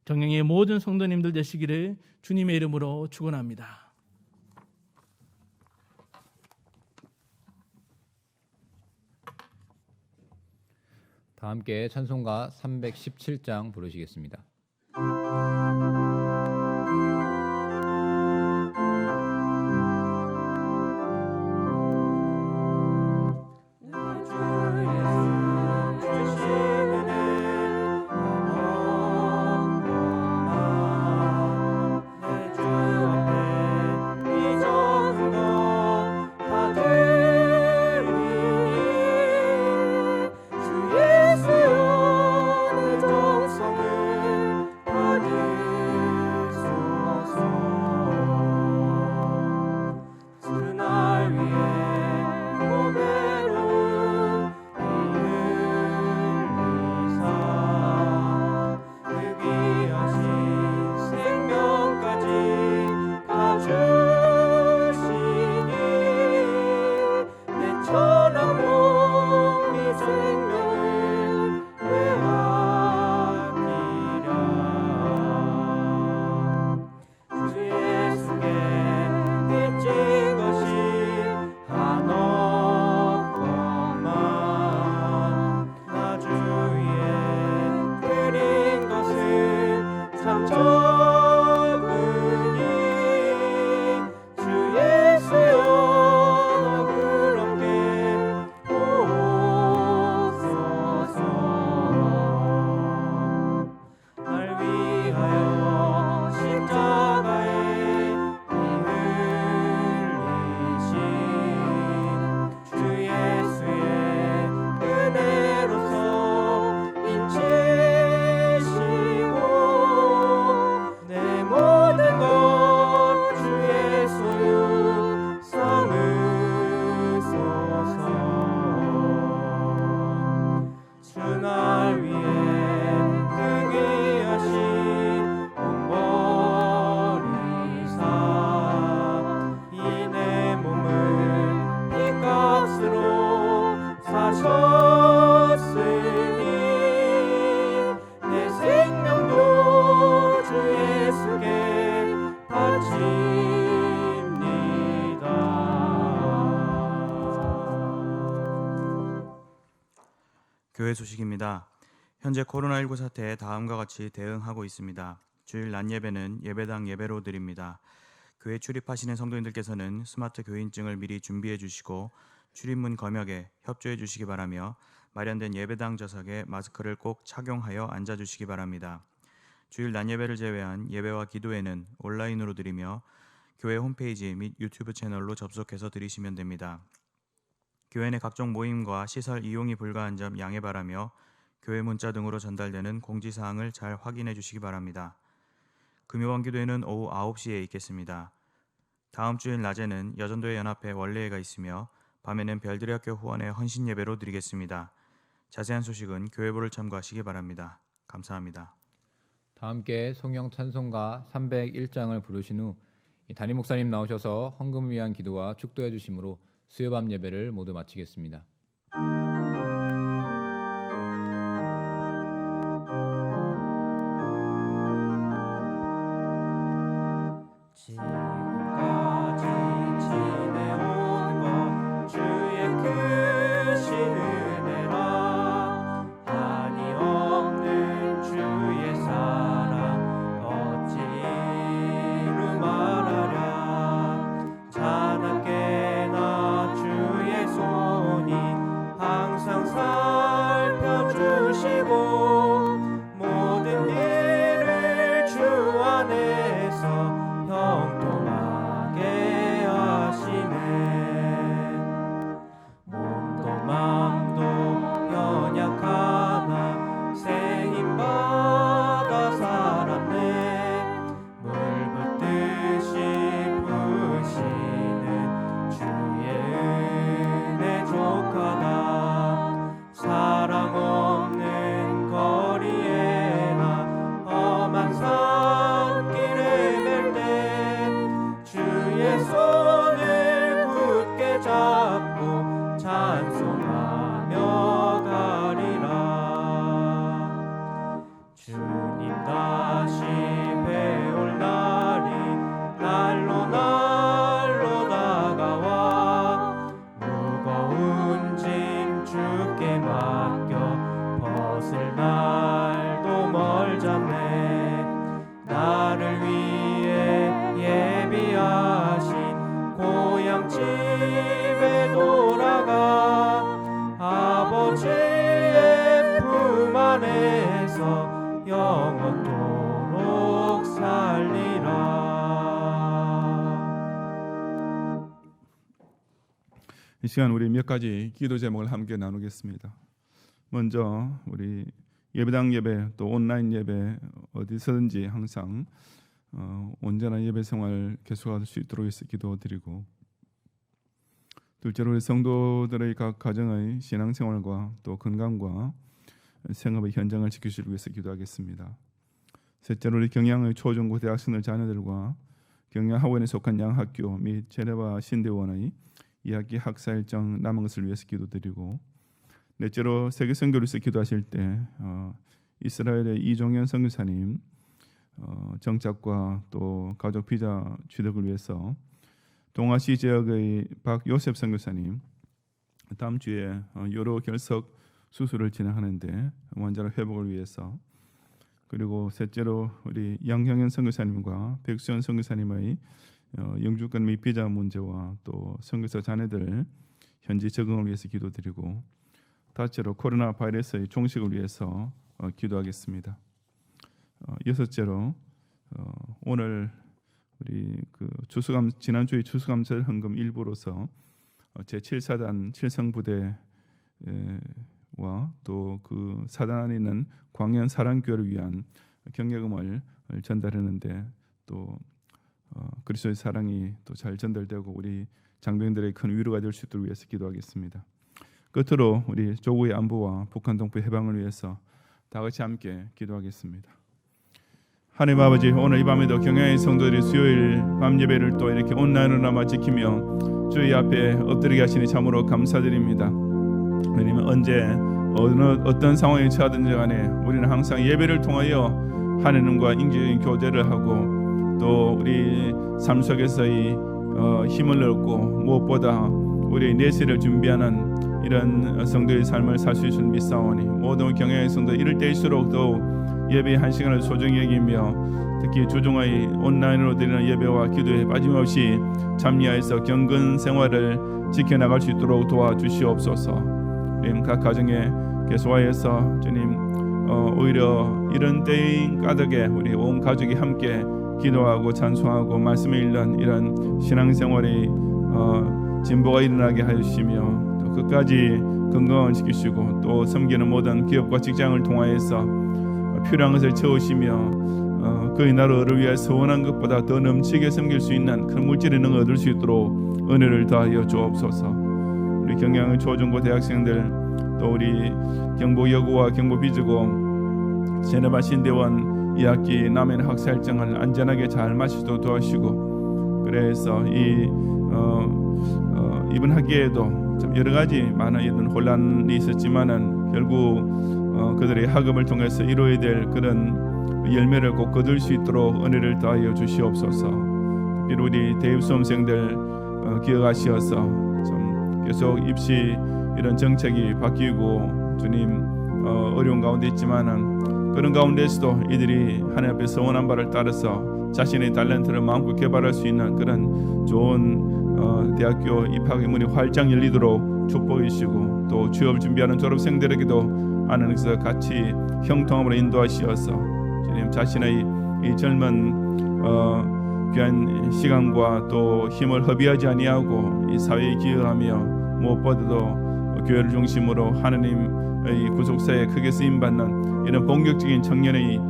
정령의 모든 성도님들 되시기를 주님의 이름으로 축원합니다. 다 함께 찬송가 317장 부르시겠습니다. 주 예수여 내 정성을 교회 소식입니다. 현재 코로나19 사태에 다음과 같이 대응하고 있습니다. 주일 낮 예배는 예배당 예배로 드립니다. 교회 출입하시는 성도님들께서는 스마트 교인증을 미리 준비해 주시고 출입문 검역에 협조해 주시기 바라며 마련된 예배당 좌석에 마스크를 꼭 착용하여 앉아 주시기 바랍니다. 주일 낮 예배를 제외한 예배와 기도회는 온라인으로 드리며 교회 홈페이지 및 유튜브 채널로 접속해서 드리시면 됩니다. 교회 내 각종 모임과 시설 이용이 불가한 점 양해 바라며 교회 문자 등으로 전달되는 공지사항을 잘 확인해 주시기 바랍니다. 금요반 기도회는 오후 9시에 있겠습니다. 다음 주일 낮에는 여전도회 연합회 원례회가 있으며 밤에는 별들의 학교 후원의 헌신 예배로 드리겠습니다. 자세한 소식은 교회부를 참고하시기 바랍니다. 감사합니다. 다 함께 성령 찬송가 301장을 부르신 후 담임 목사님 나오셔서 헌금을 위한 기도와 축도해 주심으로 수요밤 예배를 모두 마치겠습니다. 지금까지 지내온 것 주의 크신 은혜라 한이 없는 주의 사랑 어찌 이루 말하랴 자나깨나 주의 손이 항상 살펴주시고 모든 일을 주 안에서 형통하게 하시네. 몸도 마음도 연약하나 새 힘받아 살았네. 물 붓듯이 부으시는 주의 은혜 족하다. 사랑 없는 거리에나 험한 산길에 주의 손을 굳게 잡고 찬송하며 가리라. 주님 다시 배올 날이 날로 다가와 무거운 짐 주께 맡겨 벗을 날도 멀잖네. 나를 위해 예비하신 고향 집에 돌아가 아버지의 품 안에서 영원토록 살리라. 이 시간 우리 몇 가지 기도 제목을 함께 나누겠습니다. 먼저 우리 예배당 예배 또 온라인 예배 어디서든지 항상 온전한 예배 생활 계속할 수 있도록 해서 기도드리고, 둘째로 우리 성도들의 각 가정의 신앙생활과 또 건강과 생업의 현장을 지키시기 위해서 기도하겠습니다. 셋째로 우리 경양의 초중고 대학생들 자녀들과 경양 학원에 속한 양학교 및 제네바 신대원의 2학기 학사 일정 남은 것을 위해서 기도드리고, 넷째로 세계 선교를 위해서 기도하실 때 이스라엘의 이종현 선교사님 정착과 또 가족 비자 취득을 위해서 동아시 지역의 박요셉 선교사님 다음 주에 요로 결석 수술을 진행하는데 원자로 회복을 위해서, 그리고 셋째로 우리 양형현 선교사님과 백수현 선교사님의 영주권 및 비자 문제와 또 선교사 자녀들 현지 적응을 위해서 기도드리고, 다째로 코로나 바이러스의 종식을 위해서 기도하겠습니다. 여섯째로 오늘 우리 그 추수감 지난주에 추수감사절 헌금 일부로서 제7사단 칠성부대와 또 그 사단 안에 있는 광연 사랑교회를 위한 경례금을 전달했는데 또 그리스도의 사랑이 또 잘 전달되고 우리 장병들의 큰 위로가 될 수 있도록 위해서 기도하겠습니다. 끝으로 우리 조국의 안보와 북한 동포 해방을 위해서 다 같이 함께 기도하겠습니다. 하나님 아버지, 오늘 이 밤에도 경양의 성도들이 수요일 밤 예배를 또 이렇게 온라인으로나마 지키며 주의 앞에 엎드리게 하시니 참으로 감사드립니다. 왜냐하면 언제 어떤 상황에 처하든지 간에 우리는 항상 예배를 통하여 하나님과 인격적인 교제를 하고 또 우리 삶 속에서의 힘을 얻고 무엇보다 우리 내세를 준비하는 이런 성도의 삶을 살 수 있을 믿사오니 모든 경영의 성도 이럴 때일수록 더욱 예배 한 시간을 소중히 여기며 특히 주중의 온라인으로 드리는 예배와 기도에 빠짐없이 참여해서 경건 생활을 지켜나갈 수 있도록 도와주시옵소서. 주님 각 가정에 계속하여서 주님 오히려 이런 때인 까닭에 우리 온 가족이 함께 기도하고 찬송하고 말씀을 읽는 이런 신앙생활의 진보가 일어나게 하시며 또 끝까지 건강을 또 섬기는 모든 기업과 직장을 통하여서 필요한 것을 채우시며 그의 나라를 위해 서원한 것보다 더 넘치게 섬길 수 있는 그런 물질을 얻을 수 있도록 은혜를 더하여 주옵소서. 우리 경영 초중고 대학생들 또 우리 경보 여고와 경보 비주고 제네바 신대원 2학기 남해 학사일정을 안전하게 잘 마치도록 도와주시고 그래서 이번 학기에도 좀 여러 가지 많은 이런 혼란이 있었지만은 결국 그들의 학업을 통해서 이루어야 될 그런 열매를 꼭 거둘 수 있도록 은혜를 더하여 주시옵소서. 특히 우리 대입 수험생들 기억하시어서 좀 계속 입시 이런 정책이 바뀌고 주님 어려운 가운데 있지만은 그런 가운데서도 이들이 하나님 앞에 서원한 바를 따라서 자신의 탤런트를 마음껏 개발할 수 있는 그런 좋은 대학교 입학의 문이 활짝 열리도록 축복해 주시고 또 취업을 준비하는 졸업생들에게도 하나님께서 같이 형통함으로 인도하시어서 주님 자신의 이 젊은 귀한 시간과 또 힘을 허비하지 아니하고 이 사회에 기여하며 무엇보다도 교회를 중심으로 하나님의 구속사에 크게 쓰임받는 이런 본격적인 청년의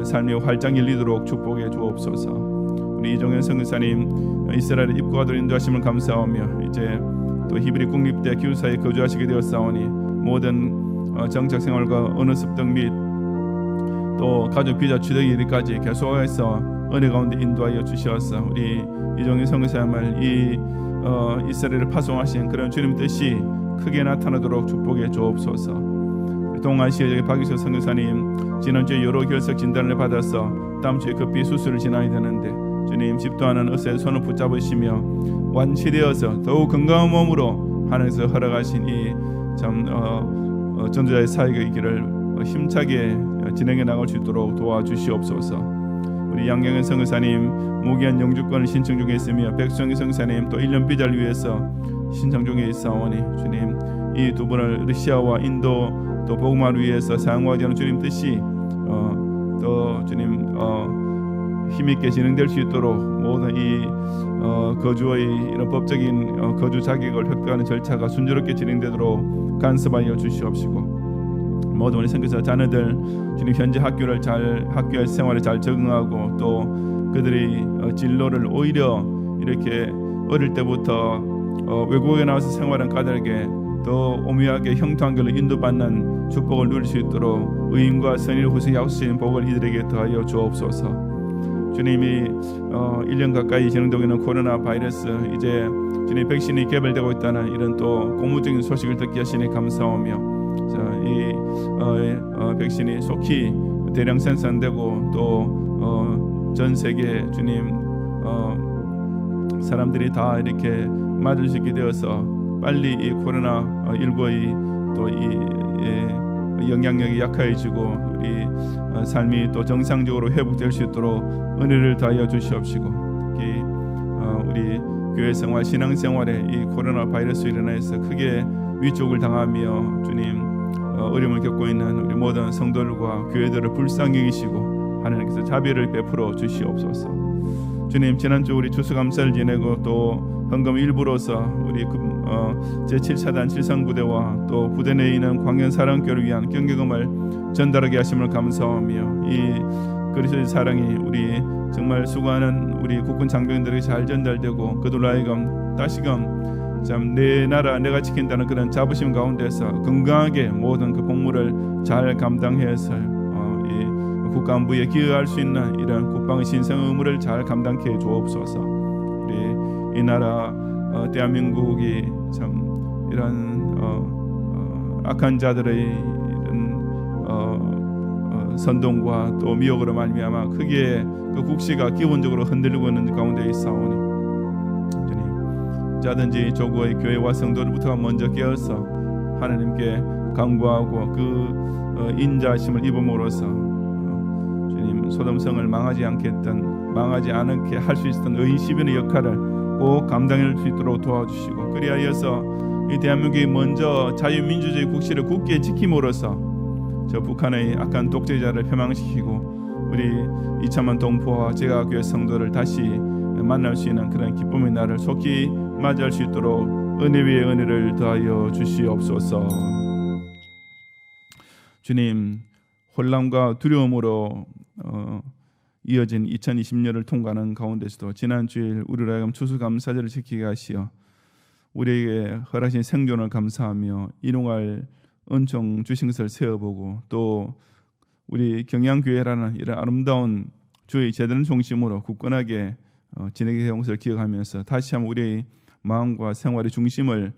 삶이 활짝 열리도록 축복해 주옵소서. 우리 이종현 선교사님 이스라엘에 입국하도록 인도하심을 감사하며 이제 또 히브리 국립대 기숙사에 거주하시게 되었사오니 모든 정착 생활과 언어 습득 및 또 가족 비자 취득 일까지 계속해서 은혜 가운데 인도하여 주시옵소서. 우리 이종현 선교사님을 이 이스라엘을 파송하신 그런 주님 뜻이 크게 나타나도록 축복해 주옵소서. 동아시아의 박유석 선교사님 지난주에 여러 결석 진단을 받아서 다음 주에 급히 수술을 지나야 되는데 주님 집도하는 의사의 손을 붙잡으시며 완치되어서 더욱 건강한 몸으로 하늘에서 허락하신 이 참 전도자의 사역의 길을 힘차게 진행해 나갈 수 있도록 도와주시옵소서. 우리 양경현 선교사님 무기한 영주권을 신청 중에 있으며 백수영희 선교사님 또 1년 비자를 위해서 신청 중에 있사오니 주님 이 두 분을 러시아와 인도 또 복음화를 위해서 사용하지 않은 주님 뜻이 또 주님 힘있게 진행될 수 있도록 모든 이 거주의 이런 법적인 거주 자격을 획득하는 절차가 순조롭게 진행되도록 간섭하여 주시옵시고 모든 우리 선교사 자녀들 주님 현재 학교의 생활에 잘 적응하고 또 그들의 진로를 오히려 이렇게 어릴 때부터 외국에 나와서 생활한 까닭에 더 오묘하게 형통한 길로 인도받는 축복을 누릴 수 있도록 의인과 선의를 후세에 약속하신 복을 이들에게 더하여 주옵소서. 주님이 1년 가까이 진행되고 있는 코로나 바이러스 이제 주님 백신이 개발되고 있다는 이런 또 고무적인 소식을 듣게 하시니 감사하며 이 백신이 속히 대량 생산되고 또 전 세계 주님 사람들이 다 이렇게 맞을 수 있게 되어서 빨리 이 코로나 19의 또 이 영향력이 약해지고 우리 삶이 또 정상적으로 회복될 수 있도록 은혜를 다하여 주시옵시고 특히 우리 교회 생활 신앙 생활에 이 코로나 바이러스 일어나서 크게 위축을 당하며 주님 어려움을 겪고 있는 우리 모든 성도들과 교회들을 불쌍히 여기시고 하나님께서 자비를 베풀어 주시옵소서. 주님 지난주 우리 추수감사를 지내고 또 헌금 일부로서 우리 제7사단 칠성부대와 또 부대 내에 있는 광연사랑교를 위한 경계금을 전달하게 하심을 감사하며 이 그리스도의 사랑이 우리 정말 수고하는 우리 국군 장병들에게 잘 전달되고 그들로 하여금 다시금 참 내 나라 내가 지킨다는 그런 자부심 가운데서 건강하게 모든 그 복무를 잘 감당해서 이 국가안보에 기여할 수 있는 이런 국방의 신성 의무를 잘 감당케 해 주옵소서. 우리 이 나라 대한민국이 참 이런 악한 자들의 이런 선동과 또 미혹으로 말미암아 크게 그 국시가 기본적으로 흔들리고 있는 가운데 있사오니 주님 자든지 조국의 교회와 성도들부터가 먼저 깨어서 하나님께 간구하고 그 인자하심을 입음으로써 주님 소돔성을 망하지 않게 할 수 있었던 의인 시민의 역할을 꼭 감당할 수 있도록 도와주시고, 그리하여서 이 대한민국이 먼저 자유민주주의 국시를 굳게 지킴으로써 저 북한의 악한 독재자를 폐망시키고 우리 이참한 동포와 제가교회 성도를 다시 만날 수 있는 그런 기쁨의 날을 속히 맞이할 수 있도록 은혜 위에 은혜를 더하여 주시옵소서. 주님, 혼란과 두려움으로 이어진 2020년을 통과하는 가운데서도 지난 주일 우리로 하여금 추수감사절을 지키게 하시어 우리에게 허락하신 생존을 감사하며 인용할 은총 주신 것을 세어보고, 또 우리 경양교회라는 이런 아름다운 주의 제대를 중심으로 굳건하게 진행해 온 것을 기억하면서 다시 한번 우리의 마음과 생활의 중심을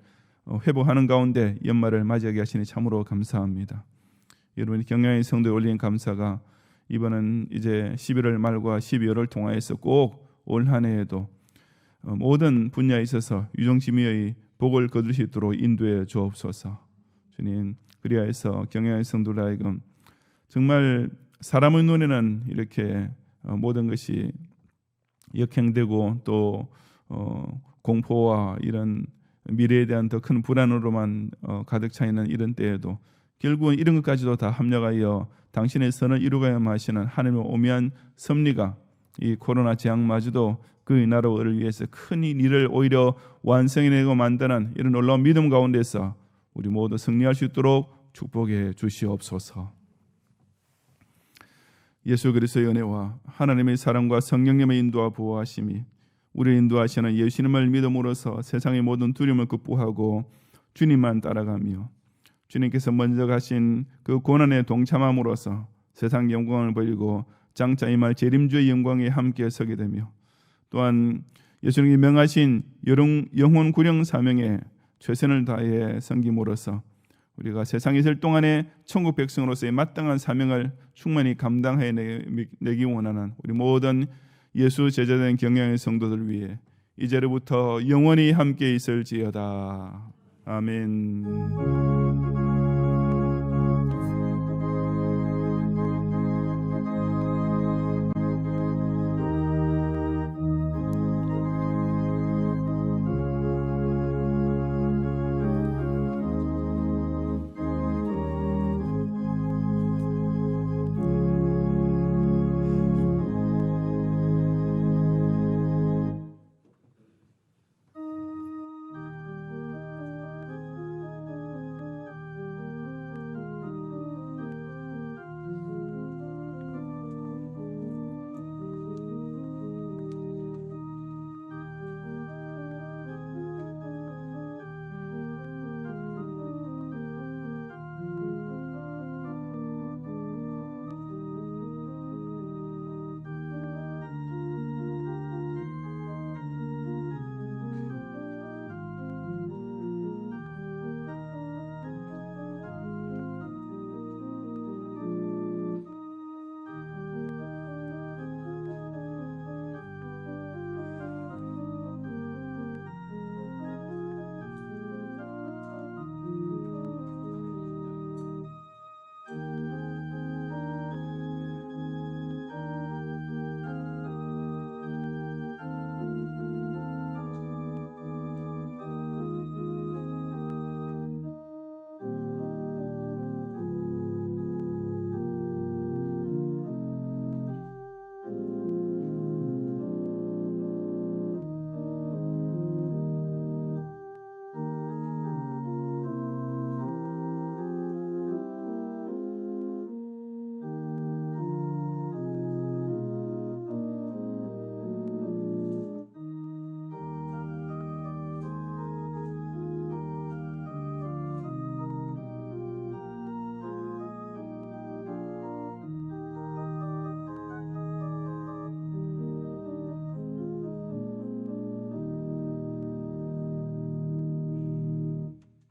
회복하는 가운데 연말을 맞이하게 하시니 참으로 감사합니다. 여러분이 경양의 성도에 올린 감사가 이번은 이제 11월 말과 12월을 통하여서 꼭 올 한 해에도 모든 분야에 있어서 유종시미의 복을 거둘 수 있도록 인도해 주옵소서. 주님, 그리하여서 경양의 성도들 하여금 정말 사람의 눈에는 이렇게 모든 것이 역행되고 또 공포와 이런 미래에 대한 더 큰 불안으로만 가득 차 있는 이런 때에도 결국은 이런 것까지도 다 합력하여 당신의 선을 이루어야만 하시는 하나님의 오묘한 섭리가 이 코로나 재앙마저도 그의 나라를 위해서 큰 일을 오히려 완성해내고 만드는 이런 놀라운 믿음 가운데서 우리 모두 승리할 수 있도록 축복해 주시옵소서. 예수 그리스도의 은혜와 하나님의 사랑과 성령님의 인도와 보호하심이 우리를 인도하시는 예수님을 믿음으로써 세상의 모든 두려움을 극복하고 주님만 따라가며 주님께서 먼저 가신 그 고난에 동참함으로써 세상 영광을 버리고 장차 임할 재림주의 영광에 함께 서게 되며, 또한 예수님이 명하신 영혼 구령 사명에 최선을 다해 섬김으로써 우리가 세상에 있을 동안에 천국 백성으로서의 마땅한 사명을 충만히 감당해내기 원하는 우리 모든 예수 제자된 경양의 성도들 위해 이제로부터 영원히 함께 있을지어다. 아멘.